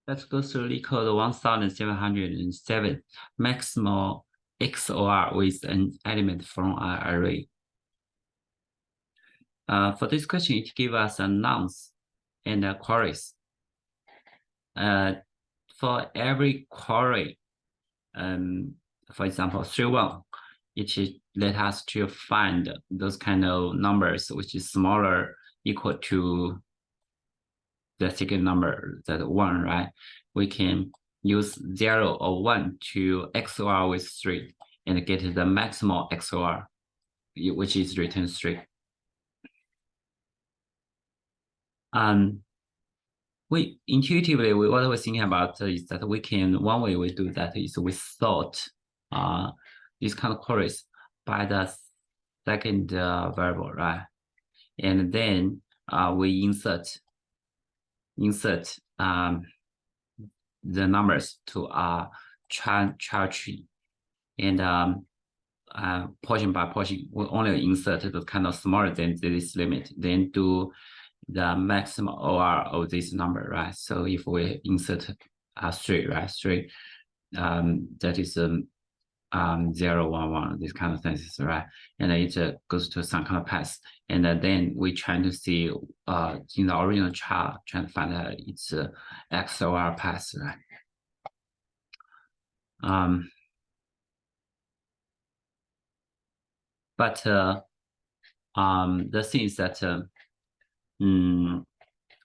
let's go through the code 1707, maximal XOR with an element from an array. For this question, it gives us a nonce and a queries. For every query, for example, 31, it let us to find those kind of numbers which is smaller equal to the second number, that 1, right? We can use 0 or 1 to XOR with 3 and get the maximal XOR, which is return 3. We intuitively, what we're thinking about is that we can, one way we do that is we sort these kind of queries by the second variable, right? And then we insert the numbers to our child tree, and portion by portion, we only insert the kind of smaller than this limit, then do the maximum OR of this number, right? So if we insert 3, right? 3, that is 0, 1, 1, this kind of things, right? And it goes to some kind of path, and then we try to see in the original chart, trying to find its XOR path, right? But the thing is that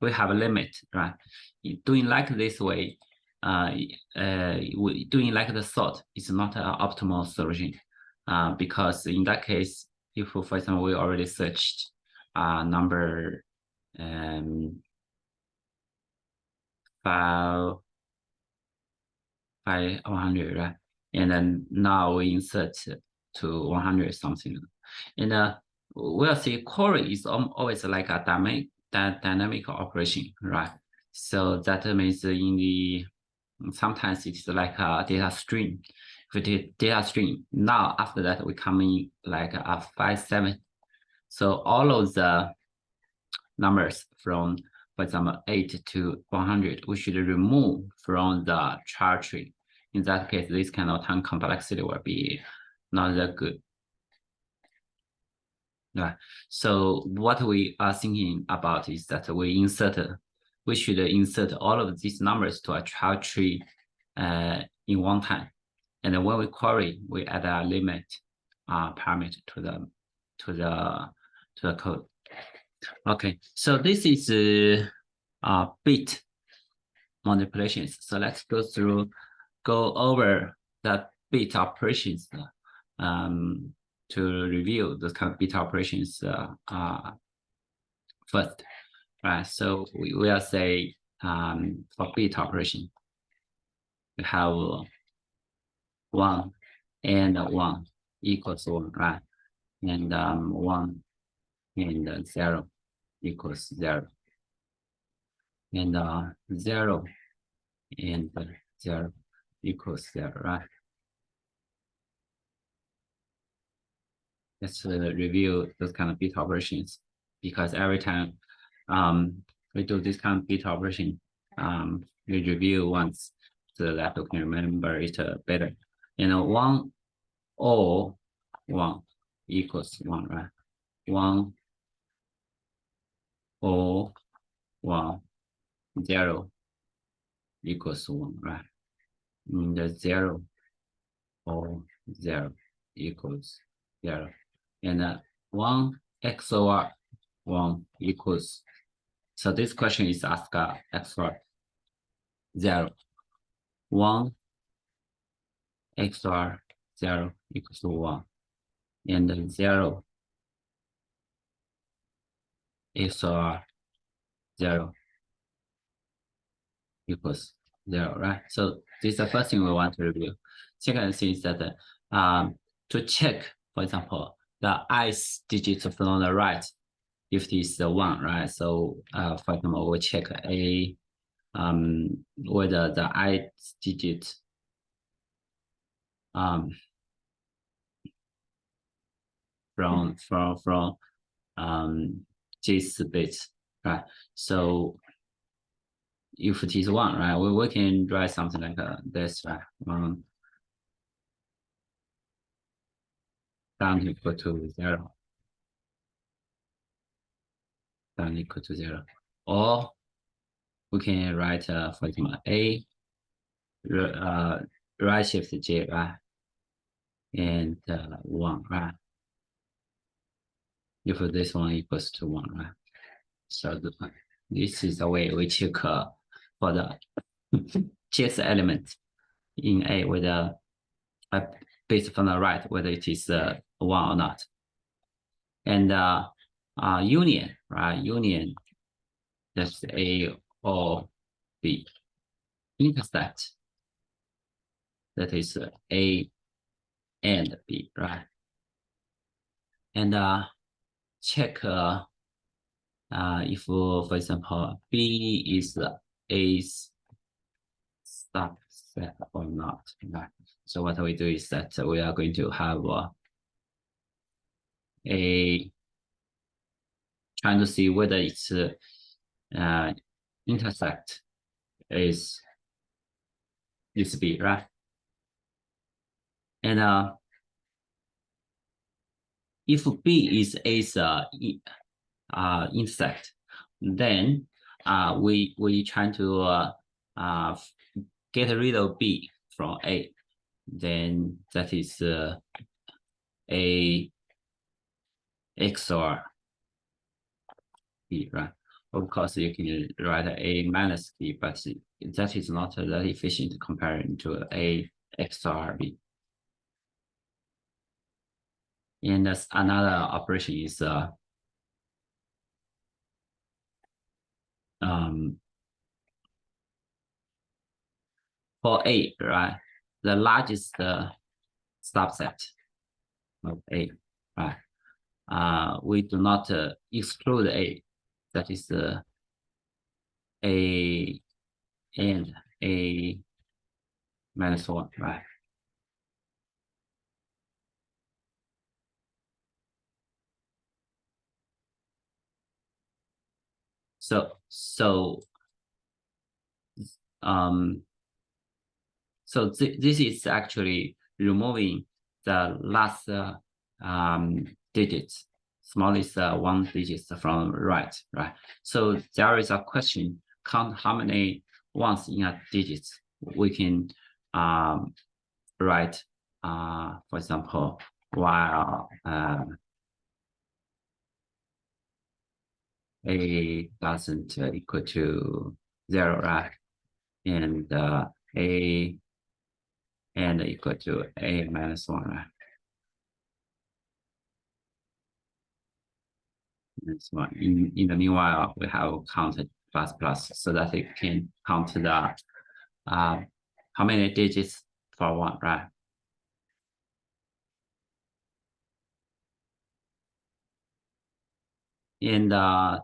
we have a limit, right? Doing like this way, doing like the sort is not an optimal solution, because in that case, if, for example, we already searched number 100, right? And then now we insert to 100 something, and we'll see query is always like a dynamic operation, right? So that means in the sometimes it's like a data string. If it is data string, now after that we come in like a 5, 7. So all of the numbers from, for example, 8 to 100, we should remove from the chart tree. In that case, this kind of time complexity will be not that good. Right. So what we are thinking about is that we should insert all of these numbers to a child tree in one time. And then when we query, we add a limit parameter to the code. Okay, so this is bit manipulations. So let's go over the bit operations to review those kind of bit operations first, right? So we will say for bit operation, we have 1 and 1 equals 1, right? And 1 and 0 equals 0, and 0 and 0 equals 0, right? Let's review those kind of bit operations, because every time we do this kind of bit operation, we review once so that we can remember it better. 1 or 1 equals 1, right? 1 or 1, 0 equals 1, right? And the 0 or 0 equals 0. And 1 XOR 1 equals, so this question is asked XOR 0. 1 XOR 0 equals 1. And 0 XOR 0 equals 0, right? So this is the first thing we want to review. Second thing is that to check, for example, the ith digit from the right, if it is the 1, right? So for example, we check whether the ith digit from this bit, right? So if it is 1, right, we can write something like this, right? Down equal to 0. Down equal to 0. Or we can write, for example, A, right shift J, right? And 1, right? If this one equals to 1, right? So this is the way we check for the chess element in A with based from the right, whether it is 1 or not. And union, right? Union, that's A or B. Intersect, that is A and B, right? And check if, for example, B is A's subset or not, right? So what we do is that we are going to have a trying to see whether it's intersect is B, right? And if B is A's intersect, then we try to get rid of B from A. Then that is a XOR B, right? Of course, you can write A minus B, but that is not that efficient comparing to A XOR B. And that's another operation is for A, right? The largest subset of A, right? We do not exclude A. That is A and A minus 1, right? So this is actually removing the last digits, smallest 1 digits from right? So there is a question: count how many ones in a digit we can write. For example, while A doesn't equal to 0, right? And A and equal to A minus 1, right? So in the meanwhile, we have counted plus plus so that it can count the how many digits for 1, right? And the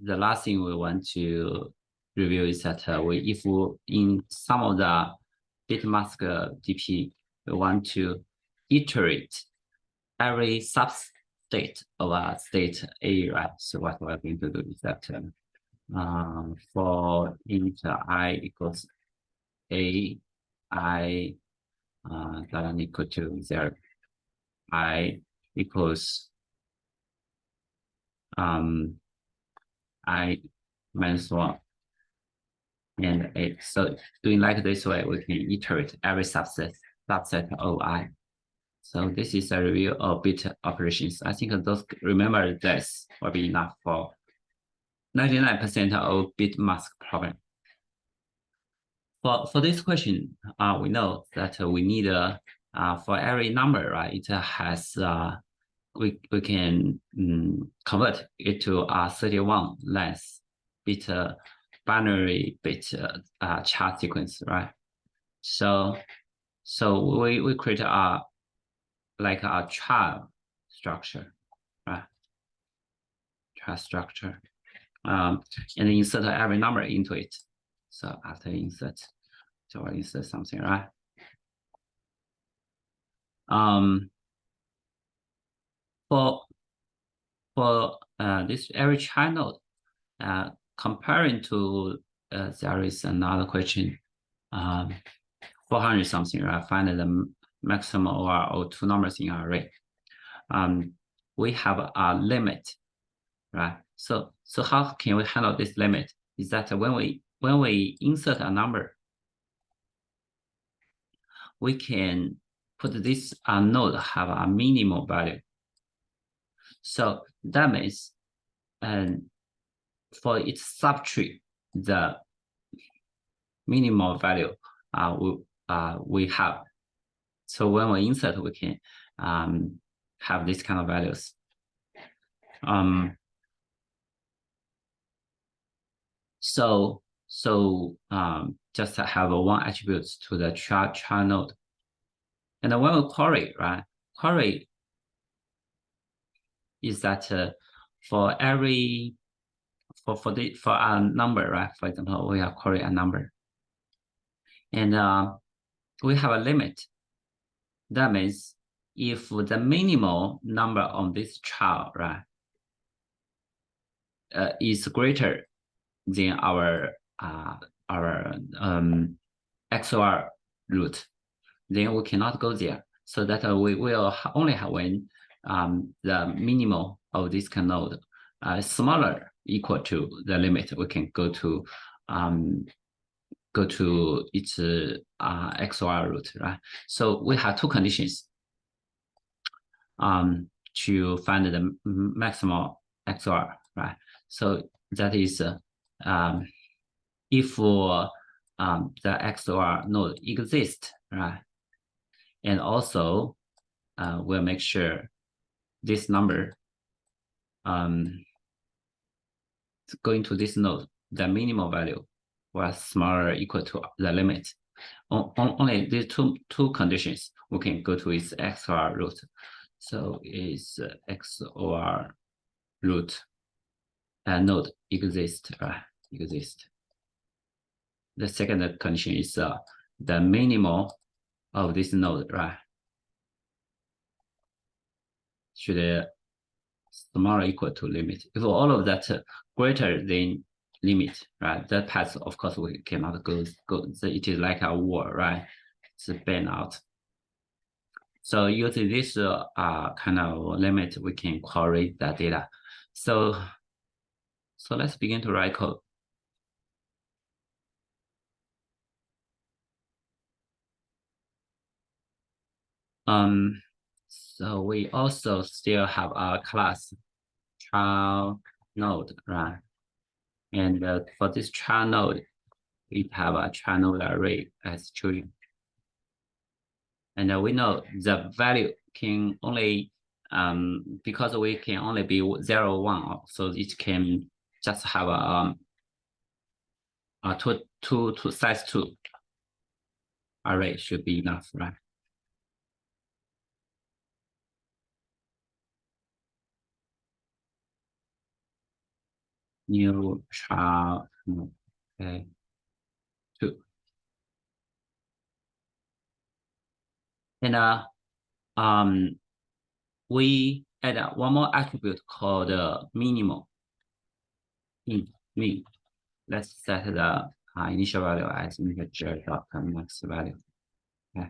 last thing we want to review is that if in some of the bit mask DP, we want to iterate every substate of a state A, right? So what we're going to do is that for int I equals A, I doesn't equal to 0, I equals I minus 1 and 8. So doing like this way, we can iterate every subset of I. So this is a review of bit operations. I think those remember this will be enough for 99% of bit mask problem. For this question, we know that we need for every number, right? It has we can convert it to a 31 length bit binary bit chart sequence, right? So we create a like a child structure, right? Child structure, and insert every number into it. So after insert, so I insert something, right? For for this every channel, comparing to there is another question, 400 something, right? Find the maximum or two numbers in array. We have a limit, right? So how can we handle this limit? Is that when we insert a number, we can put this node have a minimal value. So that means, for its subtree, the minimal value we have. So when we insert, we can have this kind of values. So just have one attribute to the char node. And then when we query, right? Query is that for every for a number, right? For example, we are query a number, and we have a limit. That means if the minimal number on this child, right, is greater than our XOR root, then we cannot go there. So that we will only have when the minimal of this node smaller equal to the limit, we can go to its XOR root, right? So we have two conditions to find the maximal XOR, right? So that is if the XOR node exists, right? And also we'll make sure this number going to this node, the minimal value was smaller or equal to the limit. Only these two conditions, we can go to its XOR root. So is XOR root node exist, right? Exist. The second condition is the minimal of this node, right? Should smaller equal to limit. If all of that greater than limit, right? That path, of course, we cannot go. It is like a wall, right? It's ban out. So using this kind of limit, we can query the data. So let's begin to write code. So we also still have a class child node, right? And for this child node, we have a child node array as children. And we know the value can only, because we can only be 0, 1, so it can just have a size 2 array should be enough, right? New child, okay, 2. And we add one more attribute called minimal. Min. Let's set the initial value as integer dot max value. Okay.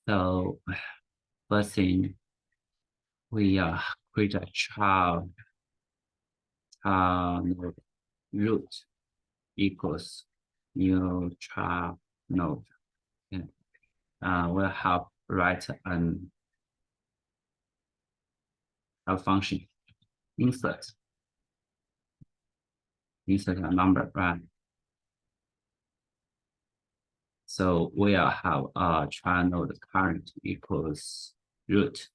So first thing, we create a child node root equals new child node. And we'll have write a function insert a number, right? So we'll have a child node current equals root.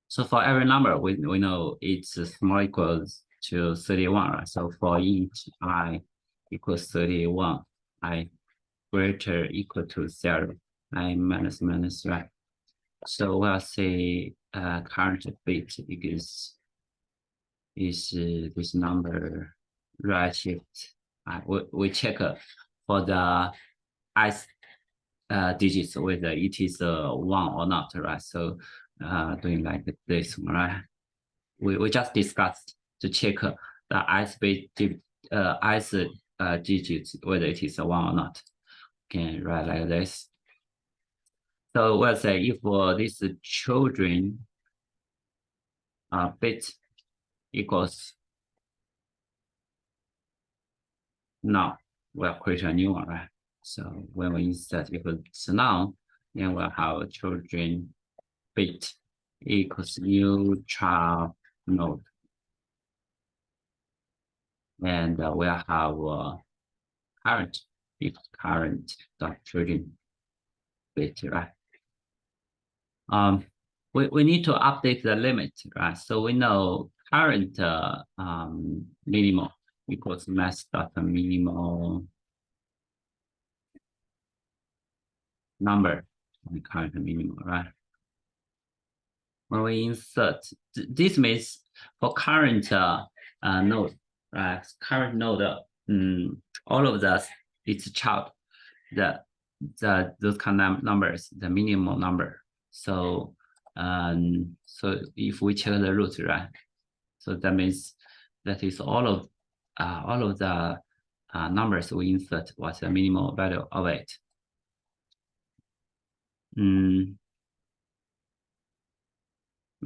So for every number, we know it's small equals to 31, right? So for each I equals 31, I greater equal to 0, I minus, right? So we'll say current bit is this number right shift. We check for the digits, whether it is 1 or not, right? So doing like this, right? We just discussed to check the ith digits, whether it is a 1 or not. Okay, write like this. So we'll say if this children bit equals now, we'll create a new one, right? So when we insert equals now, then we'll have children bit equals new child node. And we'll have current if current dot children bit, right? We need to update the limit, right? So we know current minimal equals max dot minimal number, the current minimal, right? When we insert, this means for current node, right? Current node, all of that it's child, those kind of numbers, the minimum number. So so if we check the root, right? So that means that is all of the numbers we insert was the minimal value of it. We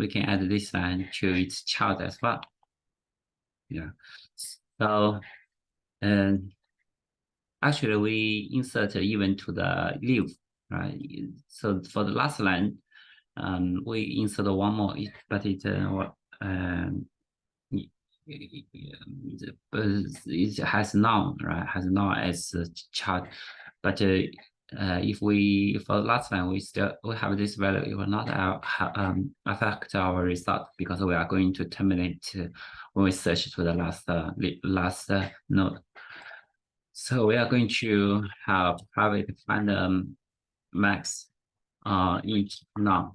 can add this line to its child as well. Yeah. So actually we insert even to the leaf, right? So for the last line, we insert one more, but it has none, right? Has none as a child, but if we for the last line we have this value, it will not affect our result because we are going to terminate when we search to the last node. So we are going to have private find max int none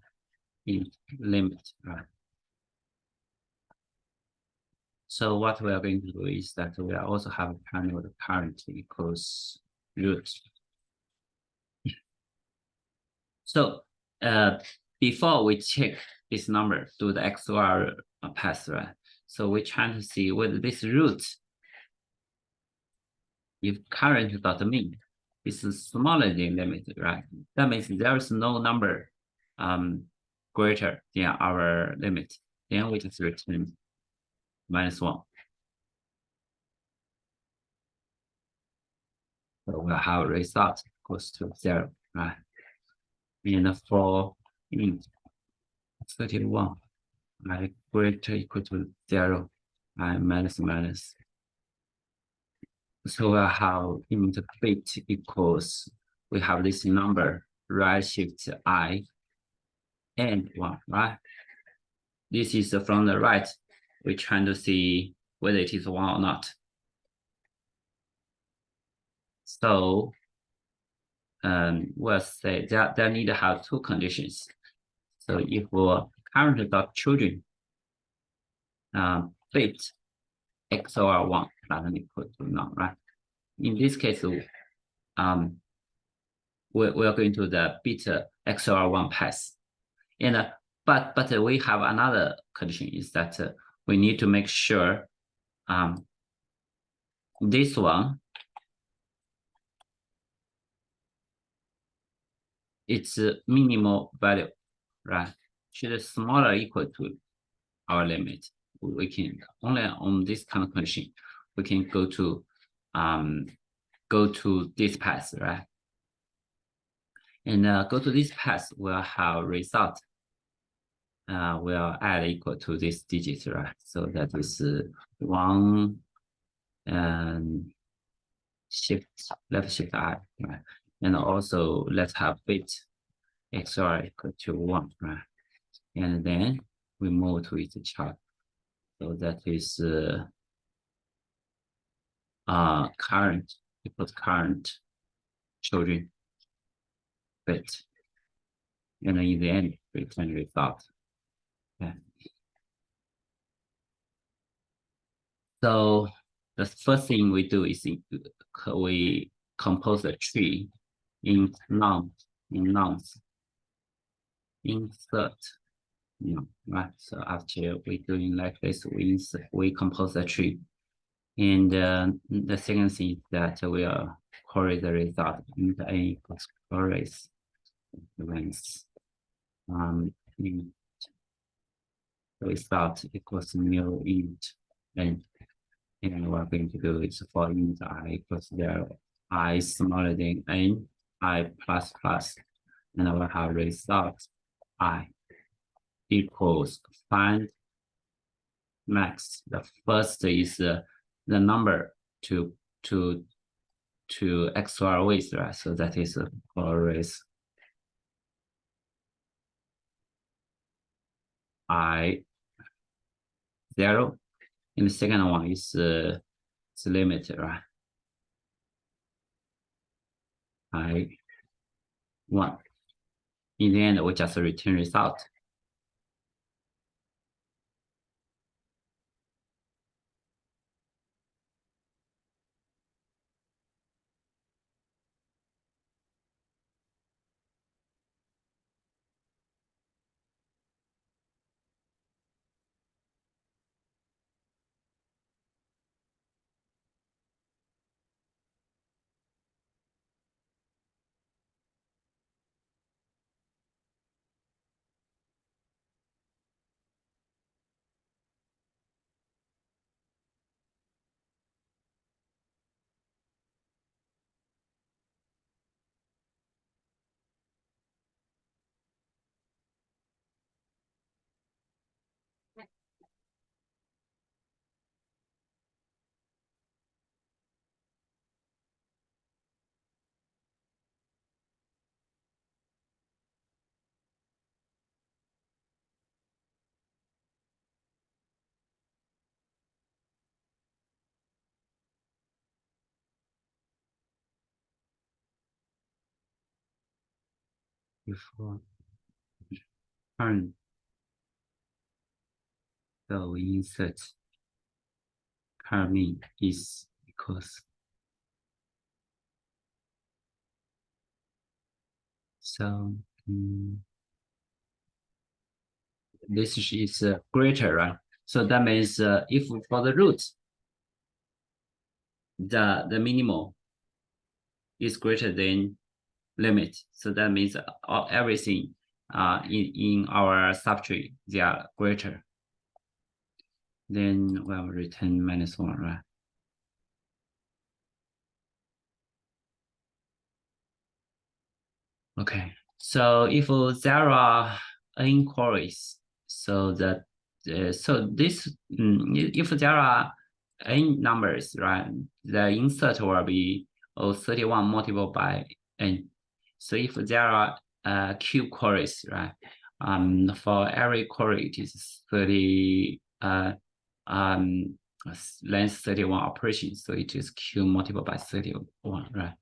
int limit, right? So what we are going to do is that we also have a panel the current equals root. So before we check this number, do the XOR pass, right? So we're trying to see whether this root, if current dot mean is smaller than limit, right? That means there is no number greater than our limit. Then we just return -1. So we'll have result equals to 0, right? And for int 31, like greater equal to 0, and minus. So we'll have int bit equals, we have this number, right shift I and 1, right? This is from the right. We're trying to see whether it is 1 or not. So we'll say that they need to have two conditions. So if current dot children bit XOR 1 doesn't equal to none, right? In this case, we're going to the bit XOR 1 pass. And but we have another condition is that we need to make sure this one it's minimal value, right? Should be smaller or equal to our limit. We can only on this kind of condition we can go to this path, right? And go to this path, we'll have result. We'll add equal to this digit, right? So that is 1 and left shift I, right? And also let's have bit XOR equal to 1, right? And then we move to its chart. So that is current equals current children bit. And then in the end, return result. Okay. So the first thing we do is we compose a tree in none nonce, insert, right? So after we doing like this, we compose the tree. And the second thing is that we'll query the result in the n equals queries length. In result equals new int n. And what we're going to do is for int I equals 0, I smaller than n, I plus plus, and I will have result I equals find max. The first is the number to XOR with, right? So that is queries I 0, and the second one is the limit, right? I 1. In the end, we just return result. Before turn, so we insert current is equals. So this is greater, right? So that means if for the root, the minimal is greater than limit. So that means everything in our subtree, they are greater. Then we'll return -1, right? Okay, so if there are n queries, so that so this if there are n numbers, right, the insert will be 31 multiplied by n. So if there are q queries, right, for every query it is 30 length 31 operations, so it is q multiplied by 31, right?